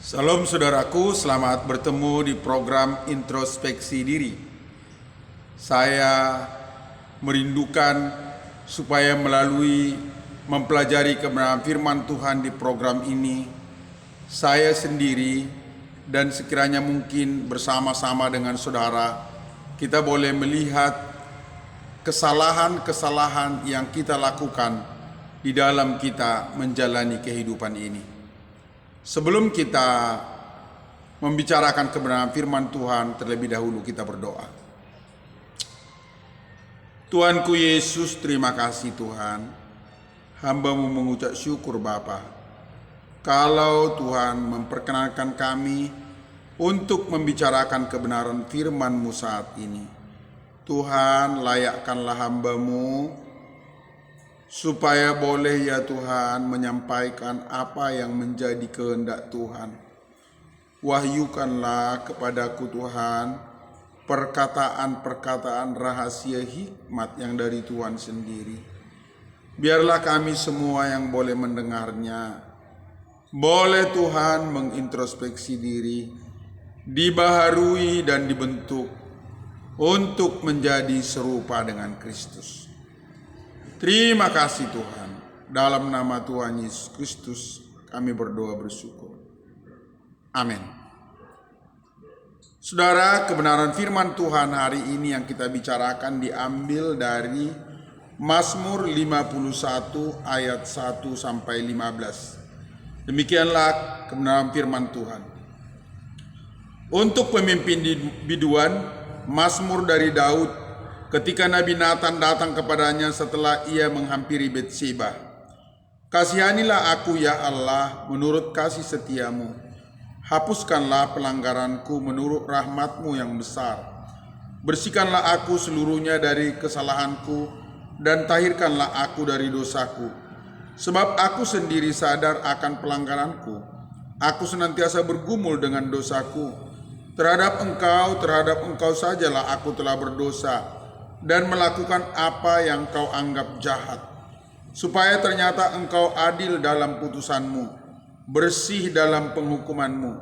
Salam saudaraku, selamat bertemu di program introspeksi diri. Saya merindukan supaya melalui mempelajari kebenaran firman Tuhan di program ini, saya sendiri dan sekiranya mungkin bersama-sama dengan saudara, kita boleh melihat kesalahan-kesalahan yang kita lakukan di dalam kita menjalani kehidupan ini. Sebelum kita membicarakan kebenaran firman Tuhan, terlebih dahulu kita berdoa. Tuhanku Yesus, terima kasih Tuhan. Hamba-Mu mengucap syukur Bapa. Kalau Tuhan memperkenankan kami untuk membicarakan kebenaran firman-Mu saat ini. Tuhan, layakkanlah hamba-Mu supaya boleh ya Tuhan menyampaikan apa yang menjadi kehendak Tuhan. Wahyukanlah kepadaku Tuhan perkataan-perkataan rahasia hikmat yang dari Tuhan sendiri. Biarlah kami semua yang boleh mendengarnya, boleh Tuhan mengintrospeksi diri, dibaharui dan dibentuk untuk menjadi serupa dengan Kristus. Terima kasih Tuhan. Dalam nama Tuhan Yesus Kristus kami berdoa bersyukur. Amin. Saudara, kebenaran firman Tuhan hari ini yang kita bicarakan diambil dari Mazmur 51 ayat 1 sampai 15. Demikianlah kebenaran firman Tuhan. Untuk pemimpin biduan, Mazmur dari Daud. Ketika Nabi Nathan datang kepadanya setelah ia menghampiri Betseba. Kasihanilah aku ya Allah menurut kasih setiamu. Hapuskanlah pelanggaranku menurut rahmatmu yang besar. Bersihkanlah aku seluruhnya dari kesalahanku dan tahirkanlah aku dari dosaku. Sebab aku sendiri sadar akan pelanggaranku. Aku senantiasa bergumul dengan dosaku. Terhadap engkau sajalah aku telah berdosa dan melakukan apa yang kau anggap jahat, supaya ternyata engkau adil dalam putusanmu, bersih dalam penghukumanmu.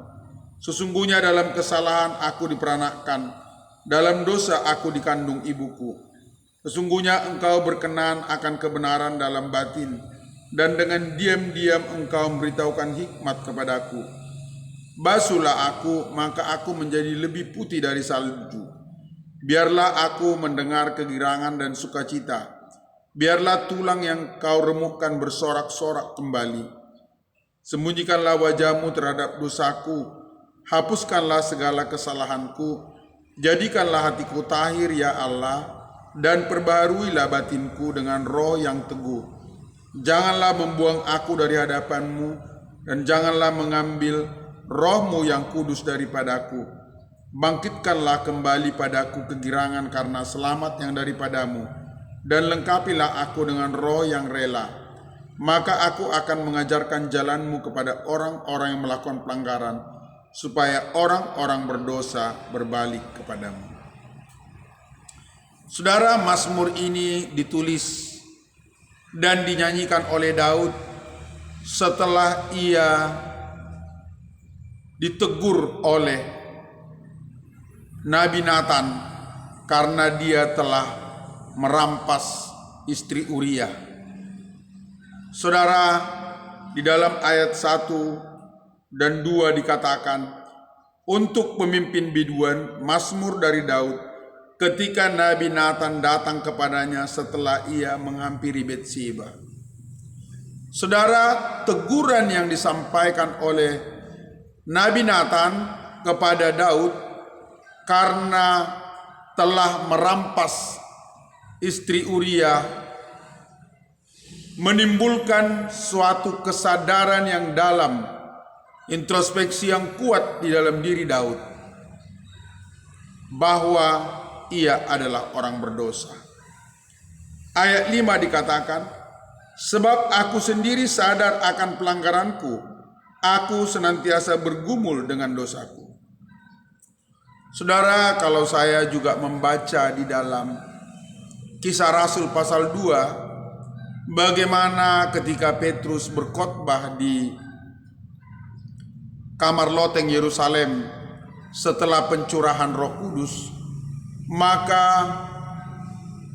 Sesungguhnya dalam kesalahan aku diperanakkan, dalam dosa aku dikandung ibuku. Sesungguhnya engkau berkenan akan kebenaran dalam batin, dan dengan diam-diam engkau memberitahukan hikmat kepadaku. Basuhlah aku, maka aku menjadi lebih putih dari salju. Biarlah aku mendengar kegirangan dan sukacita. Biarlah tulang yang kau remukkan bersorak-sorak kembali. Sembunyikanlah wajahmu terhadap dosaku. Hapuskanlah segala kesalahanku. Jadikanlah hatiku tahir ya Allah. Dan perbaharuilah batinku dengan roh yang teguh. Janganlah membuang aku dari hadapanmu. Dan janganlah mengambil rohmu yang kudus daripadaku. Bangkitkanlah kembali padaku kegirangan karena selamat yang daripadamu, dan lengkapilah aku dengan roh yang rela. Maka aku akan mengajarkan jalanmu kepada orang-orang yang melakukan pelanggaran, supaya orang-orang berdosa berbalik kepadamu. Saudara, Mazmur ini ditulis dan dinyanyikan oleh Daud setelah ia ditegur oleh Nabi Nathan karena dia telah merampas istri Uria. Saudara, di dalam ayat 1 dan 2 dikatakan, untuk pemimpin biduan, Mazmur dari Daud, ketika Nabi Nathan datang kepadanya setelah ia menghampiri Betseba. Saudara, teguran yang disampaikan oleh Nabi Nathan kepada Daud karena telah merampas istri Uria menimbulkan suatu kesadaran yang dalam, introspeksi yang kuat di dalam diri Daud bahwa ia adalah orang berdosa. Ayat 5 dikatakan, sebab aku sendiri sadar akan pelanggaranku, aku senantiasa bergumul dengan dosaku. Saudara, kalau saya juga membaca di dalam Kisah Rasul pasal 2, bagaimana ketika Petrus berkhotbah di kamar loteng Yerusalem setelah pencurahan Roh Kudus, maka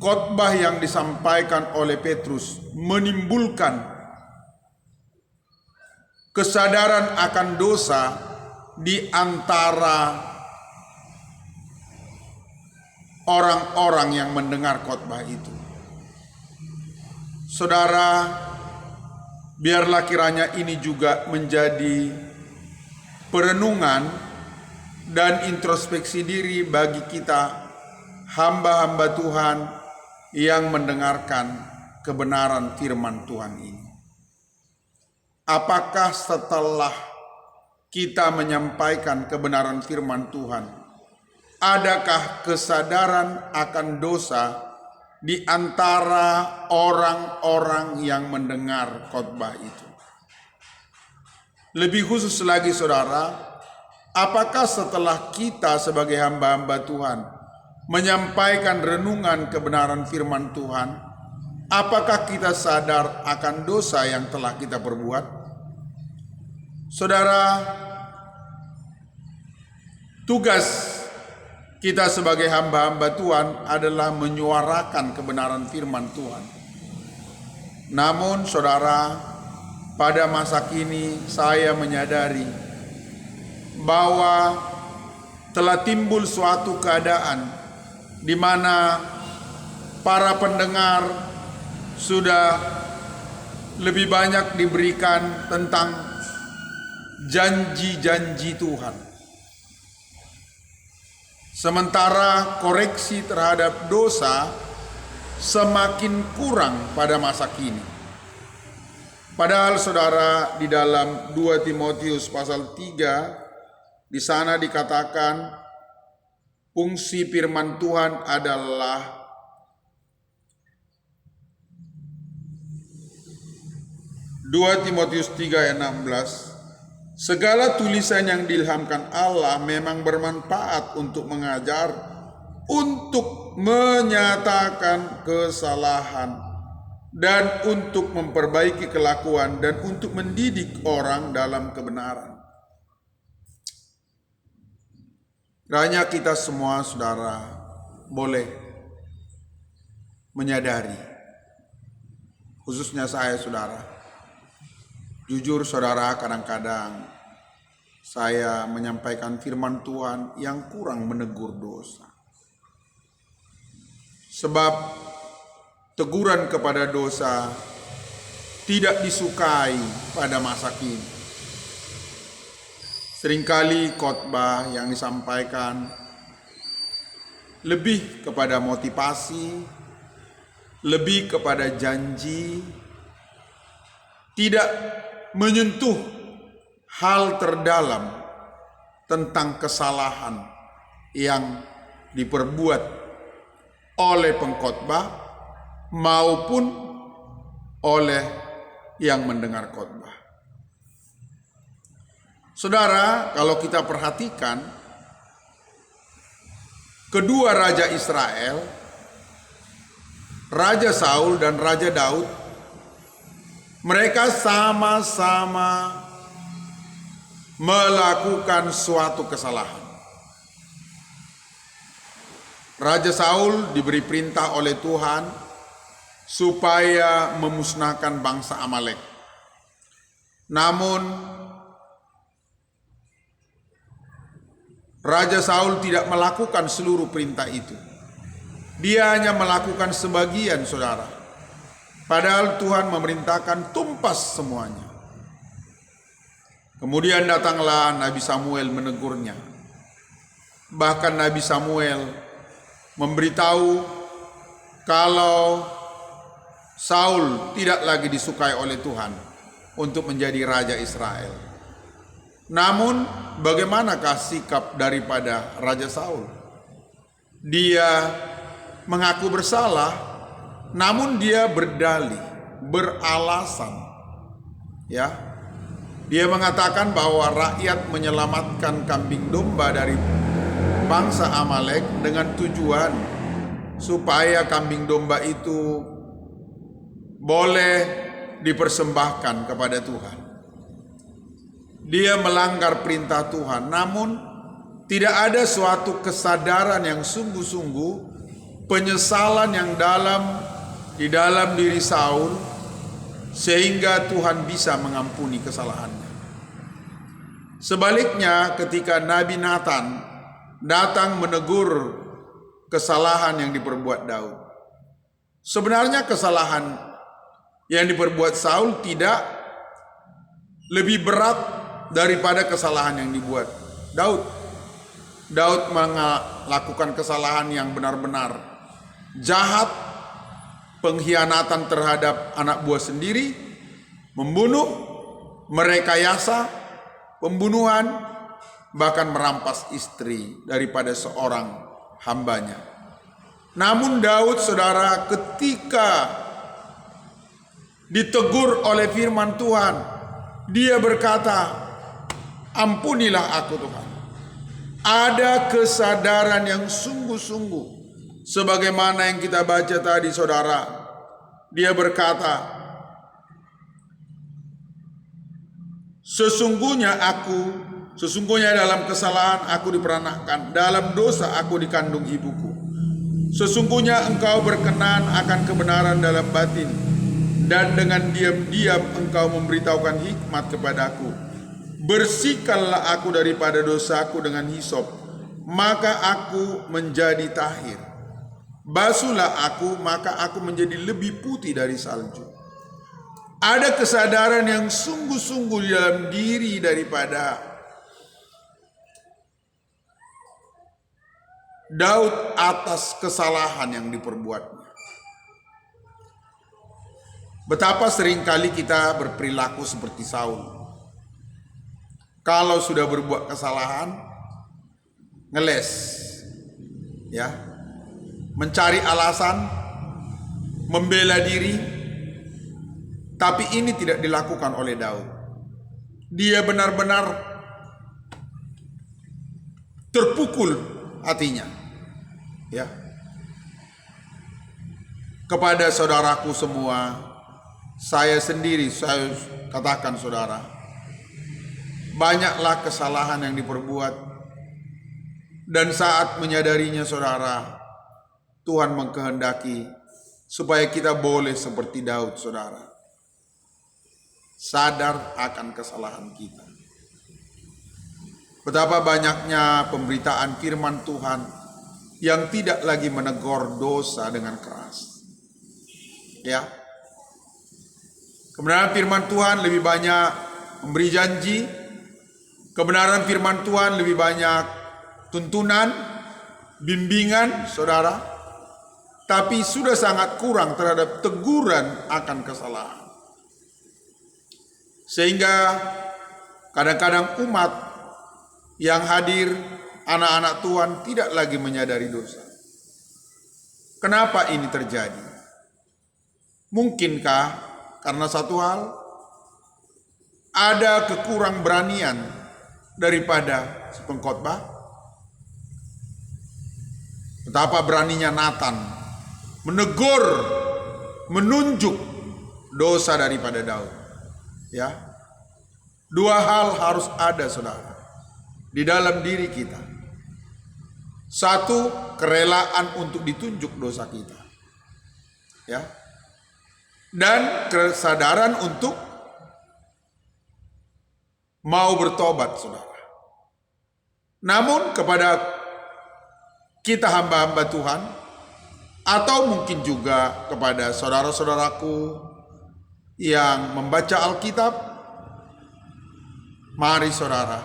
khotbah yang disampaikan oleh Petrus menimbulkan kesadaran akan dosa di antara orang-orang yang mendengar khotbah itu. Saudara, biarlah kiranya ini juga menjadi perenungan dan introspeksi diri bagi kita hamba-hamba Tuhan yang mendengarkan kebenaran firman Tuhan ini. Apakah setelah kita menyampaikan kebenaran firman Tuhan, adakah kesadaran akan dosa di antara orang-orang yang mendengar khotbah itu? Lebih khusus lagi saudara, apakah setelah kita sebagai hamba-hamba Tuhan menyampaikan renungan kebenaran firman Tuhan, apakah kita sadar akan dosa yang telah kita perbuat? Saudara, tugas kita sebagai hamba-hamba Tuhan adalah menyuarakan kebenaran firman Tuhan. Namun saudara, pada masa kini saya menyadari bahwa telah timbul suatu keadaan di mana para pendengar sudah lebih banyak diberikan tentang janji-janji Tuhan. Sementara koreksi terhadap dosa semakin kurang pada masa kini. Padahal saudara, di dalam 2 Timotius pasal 3 di sana dikatakan fungsi firman Tuhan adalah Timotius 3 ayat 16, segala tulisan yang diilhamkan Allah memang bermanfaat untuk mengajar, untuk menyatakan kesalahan, dan untuk memperbaiki kelakuan, dan untuk mendidik orang dalam kebenaran. Kiranya kita semua saudara boleh menyadari, khususnya saya saudara, jujur saudara, kadang-kadang saya menyampaikan firman Tuhan yang kurang menegur dosa. Sebab teguran kepada dosa tidak disukai pada masa kini. Seringkali khotbah yang disampaikan lebih kepada motivasi, lebih kepada janji, tidak menyentuh hal terdalam tentang kesalahan yang diperbuat oleh pengkhotbah maupun oleh yang mendengar khotbah. Saudara, kalau kita perhatikan, kedua raja Israel, Raja Saul dan Raja Daud, mereka sama-sama melakukan suatu kesalahan. Raja Saul diberi perintah oleh Tuhan supaya memusnahkan bangsa Amalek. Namun Raja Saul tidak melakukan seluruh perintah itu. Dia hanya melakukan sebagian, saudara. Padahal Tuhan memerintahkan tumpas semuanya. Kemudian datanglah Nabi Samuel menegurnya. Bahkan Nabi Samuel memberitahu kalau Saul tidak lagi disukai oleh Tuhan untuk menjadi raja Israel. Namun bagaimanakah sikap daripada Raja Saul? Dia mengaku bersalah, namun dia berdalih, beralasan. Ya, dia mengatakan bahwa rakyat menyelamatkan kambing domba dari bangsa Amalek dengan tujuan supaya kambing domba itu boleh dipersembahkan kepada Tuhan. dia melanggar perintah Tuhan, namun tidak ada suatu kesadaran yang sungguh-sungguh, penyesalan yang di dalam diri Saul, sehingga Tuhan bisa mengampuni kesalahannya. Sebaliknya, ketika Nabi Nathan datang menegur kesalahan yang diperbuat Daud, sebenarnya kesalahan yang diperbuat Saul tidak lebih berat daripada kesalahan yang dibuat Daud. Daud melakukan kesalahan yang benar-benar jahat, pengkhianatan terhadap anak buah sendiri, membunuh, merekayasa pembunuhan, bahkan merampas istri daripada seorang hambanya. Namun Daud, saudara, ketika ditegur oleh firman Tuhan, dia berkata, ampunilah aku Tuhan. Ada kesadaran yang sungguh-sungguh, sebagaimana yang kita baca tadi, saudara. Dia berkata, sesungguhnya dalam kesalahan aku diperanakkan, dalam dosa aku dikandung ibuku. Sesungguhnya engkau berkenan akan kebenaran dalam batin, dan dengan diam-diam engkau memberitahukan hikmat kepadaku. Bersihkanlah aku daripada dosaku dengan hisop, maka aku menjadi tahir. Basuhlah aku, maka aku menjadi lebih putih dari salju. Ada kesadaran yang sungguh-sungguh di dalam diri daripada Daud atas kesalahan yang diperbuatnya. Betapa seringkali kita berperilaku seperti Saul. Kalau sudah berbuat kesalahan, ngeles, ya, mencari alasan, membela diri. Tapi ini tidak dilakukan oleh Daud. Dia benar-benar terpukul hatinya, ya. Kepada saudaraku semua, saya sendiri, saya katakan, saudara, banyaklah kesalahan yang diperbuat, dan saat menyadarinya, saudara, Tuhan mengkehendaki supaya kita boleh seperti Daud, saudara, sadar akan kesalahan kita. Betapa banyaknya pemberitaan firman Tuhan yang tidak lagi menegur dosa dengan keras, ya. Kebenaran firman Tuhan lebih banyak memberi janji. Kebenaran firman Tuhan lebih banyak tuntunan, bimbingan, saudara. Tapi sudah sangat kurang terhadap teguran akan kesalahan. Sehingga kadang-kadang umat yang hadir, anak-anak Tuhan, tidak lagi menyadari dosa. Kenapa ini terjadi? Mungkinkah karena satu hal, ada kekurang beranian daripada si pengkhotbah? Betapa beraninya Nathan menegur, menunjuk dosa daripada Daud, ya. Dua hal harus ada, saudara, di dalam diri kita. Satu, kerelaan untuk ditunjuk dosa kita, ya, dan kesadaran untuk mau bertobat, saudara. Namun kepada kita hamba-hamba Tuhan, atau mungkin juga kepada saudara-saudaraku yang membaca Alkitab, mari, saudara,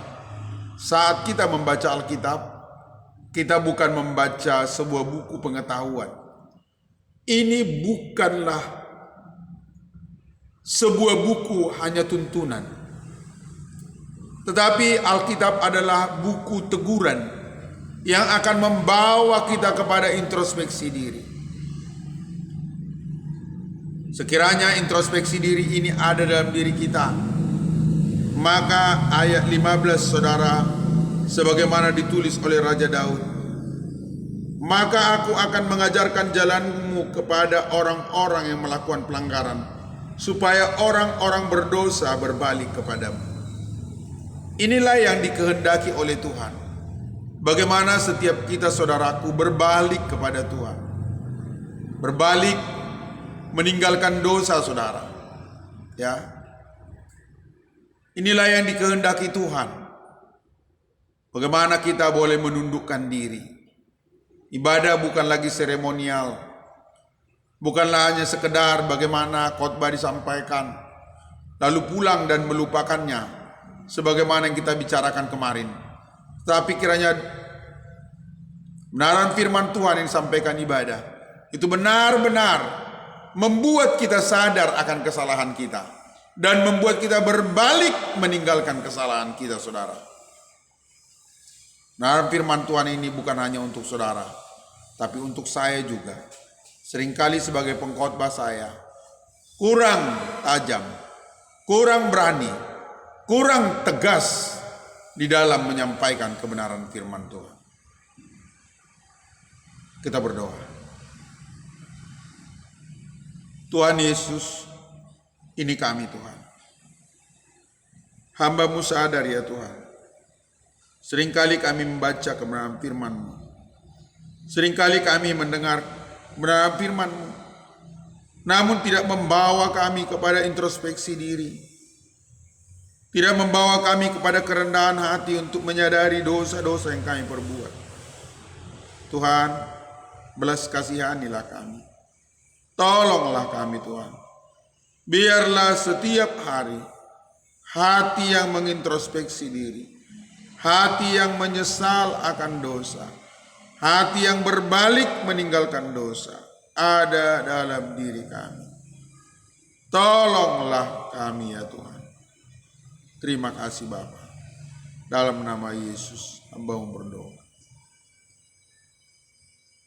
saat kita membaca Alkitab, kita bukan membaca sebuah buku pengetahuan. Ini bukanlah sebuah buku hanya tuntunan, tetapi Alkitab adalah buku teguran yang akan membawa kita kepada introspeksi diri. Sekiranya introspeksi diri ini ada dalam diri kita, maka ayat 15, saudara, sebagaimana ditulis oleh Raja Daud, maka aku akan mengajarkan jalanmu kepada orang-orang yang melakukan pelanggaran, supaya orang-orang berdosa berbalik kepadamu. Inilah yang dikehendaki oleh Tuhan. Bagaimana setiap kita, saudaraku, berbalik kepada Tuhan. Berbalik meninggalkan dosa, saudara. Ya. Inilah yang dikehendaki Tuhan. Bagaimana kita boleh menundukkan diri. Ibadah bukan lagi seremonial. Bukanlah hanya sekedar bagaimana khotbah disampaikan, lalu pulang dan melupakannya, sebagaimana yang kita bicarakan kemarin. Tapi kiranya benaran firman Tuhan yang disampaikan ibadah itu benar-benar membuat kita sadar akan kesalahan kita dan membuat kita berbalik meninggalkan kesalahan kita, saudara. Benaran firman Tuhan ini bukan hanya untuk saudara, tapi untuk saya juga. Seringkali sebagai pengkhotbah saya kurang tajam, kurang berani, kurang tegas di dalam menyampaikan kebenaran firman Tuhan. Kita berdoa. Tuhan Yesus, ini kami Tuhan. Hamba-Mu sadar ya Tuhan. Seringkali kami membaca kebenaran firman-Mu. Seringkali kami mendengar kebenaran firman-Mu, namun tidak membawa kami kepada introspeksi diri. Tidak membawa kami kepada kerendahan hati untuk menyadari dosa-dosa yang kami perbuat. Tuhan, belas kasihanilah kami. Tolonglah kami Tuhan. Biarlah setiap hari hati yang mengintrospeksi diri, hati yang menyesal akan dosa, hati yang berbalik meninggalkan dosa ada dalam diri kami. Tolonglah kami ya Tuhan. Terima kasih Bapa. Dalam nama Yesus hamba-Mu berdoa.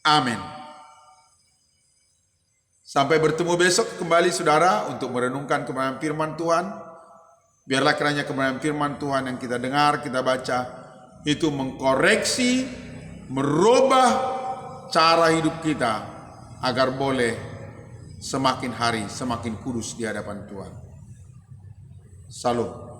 Amin. Sampai bertemu besok kembali saudara untuk merenungkan kebenaran firman Tuhan. Biarlah kiranya kebenaran firman Tuhan yang kita dengar, kita baca itu mengkoreksi, merubah cara hidup kita agar boleh semakin hari semakin kudus di hadapan Tuhan. Salam.